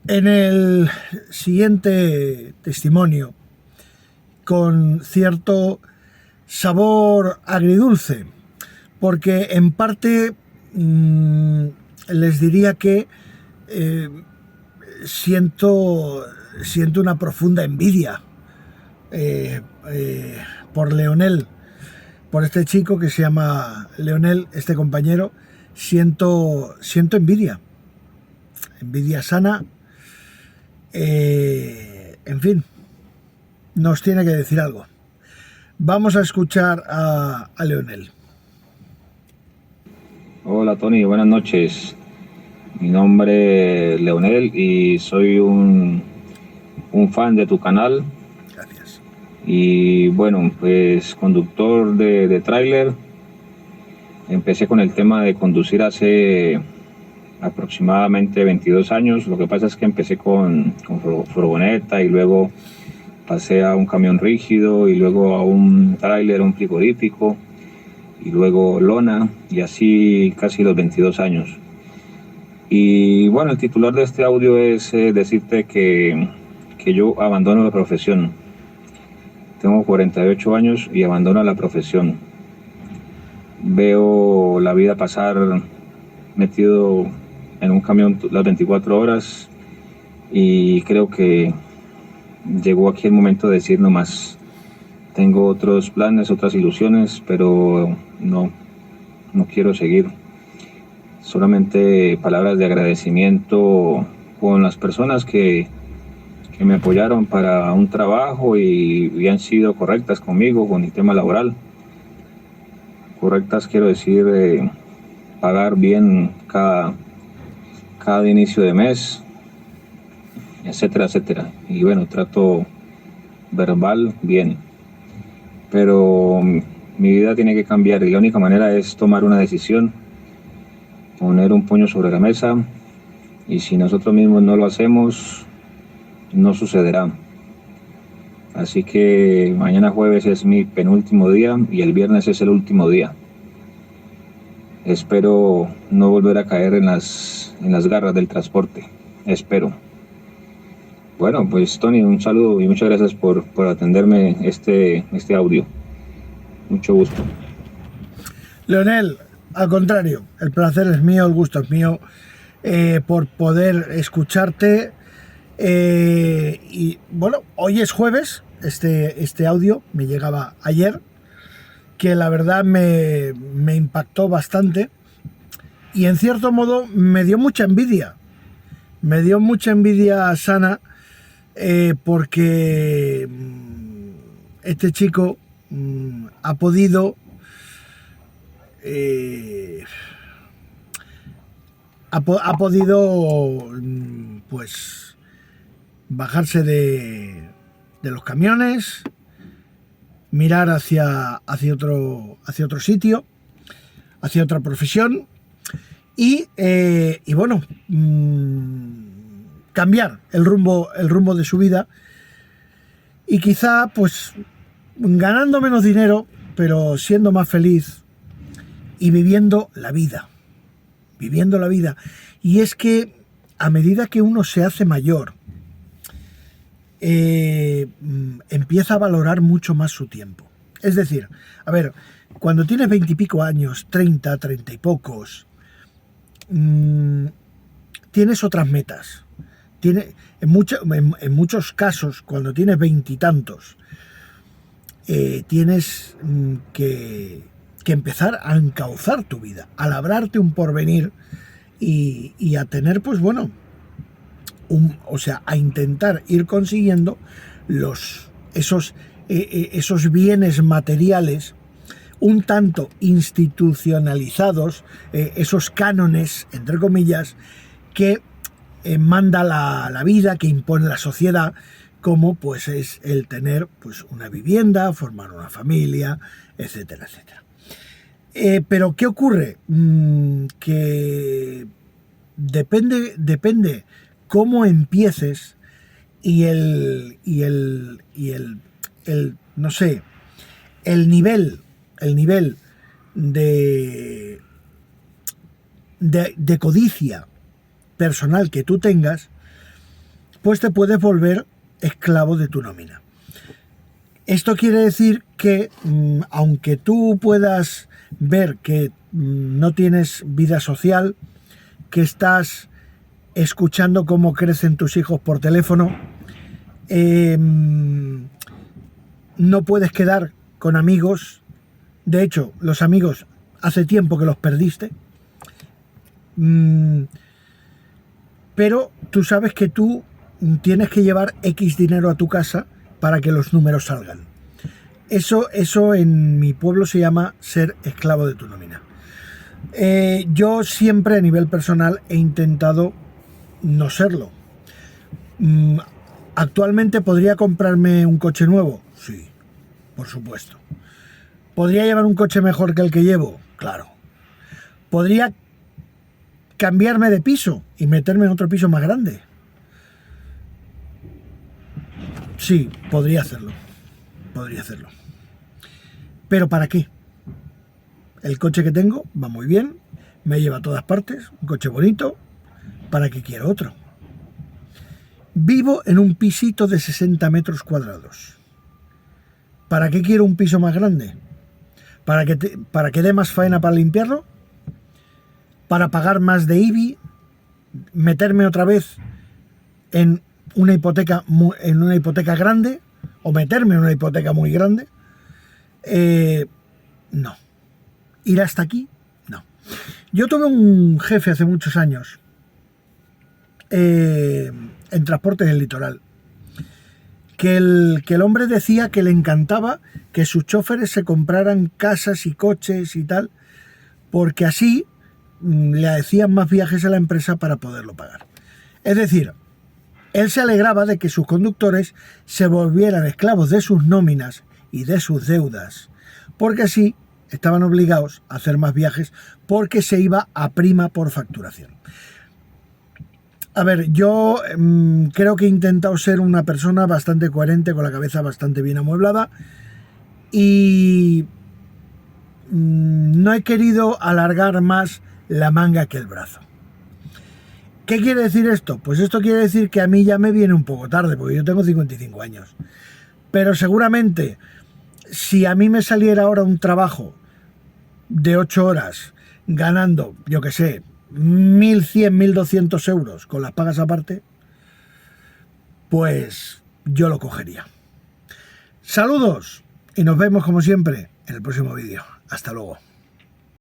En el siguiente testimonio, con cierto sabor agridulce, porque en parte les diría que siento una profunda envidia por Leonel, por este chico que se llama Leonel, este compañero. Siento envidia sana. En fin, nos tiene que decir algo. Vamos a escuchar a Leonel. Hola Tony, buenas noches. Mi nombre es Leonel y soy un fan de tu canal. Gracias. Y bueno, pues conductor de tráiler. Empecé con el tema de conducir hace aproximadamente 22 años. Lo que pasa es que empecé con furgoneta y luego pasé a un camión rígido y luego a un tráiler, un frigorífico y luego lona, y así casi los 22 años. Y bueno, el titular de este audio es decirte que yo abandono la profesión. Tengo 48 años y abandono la profesión. Veo la vida pasar metido en un camión las 24 horas y creo que llegó aquí el momento de decir no más. Tengo otros planes, otras ilusiones, pero no quiero seguir. Solamente palabras de agradecimiento con las personas que me apoyaron para un trabajo y han sido correctas conmigo con el tema laboral. Correctas quiero decir pagar bien cada inicio de mes, etcétera, etcétera. Y bueno, trato verbal bien. Pero mi vida tiene que cambiar y la única manera es tomar una decisión, poner un puño sobre la mesa, y si nosotros mismos no lo hacemos, no sucederá. Así que mañana jueves es mi penúltimo día y el viernes es el último día. Espero no volver a caer en las garras del transporte. Espero. Bueno, pues Tony, un saludo y muchas gracias por atenderme este audio. Mucho gusto. Leonel, al contrario, el placer es mío, el gusto es mío, por poder escucharte. Y bueno, hoy es jueves, este audio me llegaba ayer, que la verdad me impactó bastante y en cierto modo me dio mucha envidia sana, porque este chico ha podido pues bajarse de los camiones, mirar hacia otro sitio, hacia otra profesión y bueno, cambiar el rumbo de su vida y quizá pues ganando menos dinero, pero siendo más feliz y viviendo la vida. Y es que a medida que uno se hace mayor, empieza a valorar mucho más su tiempo. Es decir, a ver, cuando tienes 20 y pico años, 30 y pocos, tienes otras metas. En muchos casos, cuando tienes 20 y tantos, tienes que empezar a encauzar tu vida, a labrarte un porvenir y a tener, pues bueno, a intentar ir consiguiendo esos bienes materiales un tanto institucionalizados, esos cánones, entre comillas, que manda la vida, que impone la sociedad, como pues es el tener pues una vivienda, formar una familia, etcétera, etcétera. Pero ¿qué ocurre? Que depende cómo empieces y el no sé, el nivel de codicia personal que tú tengas, pues te puedes volver esclavo de tu nómina. Esto quiere decir que aunque tú puedas ver que no tienes vida social, que estás escuchando cómo crecen tus hijos por teléfono, no puedes quedar con amigos. De hecho, los amigos hace tiempo que los perdiste. Pero tú sabes que tú tienes que llevar X dinero a tu casa para que los números salgan. Eso en mi pueblo se llama ser esclavo de tu nómina. Yo siempre a nivel personal he intentado no serlo. ¿Actualmente podría comprarme un coche nuevo? Sí, por supuesto. ¿Podría llevar un coche mejor que el que llevo? Claro. ¿Podría cambiarme de piso y meterme en otro piso más grande? Sí, podría hacerlo. Podría hacerlo. ¿Pero para qué? El coche que tengo va muy bien, me lleva a todas partes, un coche bonito. ¿Para qué quiero otro? Vivo en un pisito de 60 metros cuadrados. ¿Para qué quiero un piso más grande? ¿Para que dé más faena para limpiarlo? ¿Para pagar más de IBI? ¿Meterme otra vez en una hipoteca grande? ¿O meterme en una hipoteca muy grande? No. ¿Ir hasta aquí? No. Yo tuve un jefe hace muchos años en transportes del litoral, que el hombre decía que le encantaba que sus choferes se compraran casas y coches y tal, porque así le hacían más viajes a la empresa para poderlo pagar. Es decir, él se alegraba de que sus conductores se volvieran esclavos de sus nóminas y de sus deudas, porque así estaban obligados a hacer más viajes porque se iba a prima por facturación. A ver, yo creo que he intentado ser una persona bastante coherente, con la cabeza bastante bien amueblada, y no he querido alargar más la manga que el brazo. ¿Qué quiere decir esto? Pues esto quiere decir que a mí ya me viene un poco tarde, porque yo tengo 55 años. Pero seguramente, si a mí me saliera ahora un trabajo de 8 horas, ganando, yo qué sé, 1.100, 1.200 euros con las pagas aparte, pues yo lo cogería. Saludos y nos vemos como siempre en el próximo vídeo. Hasta luego.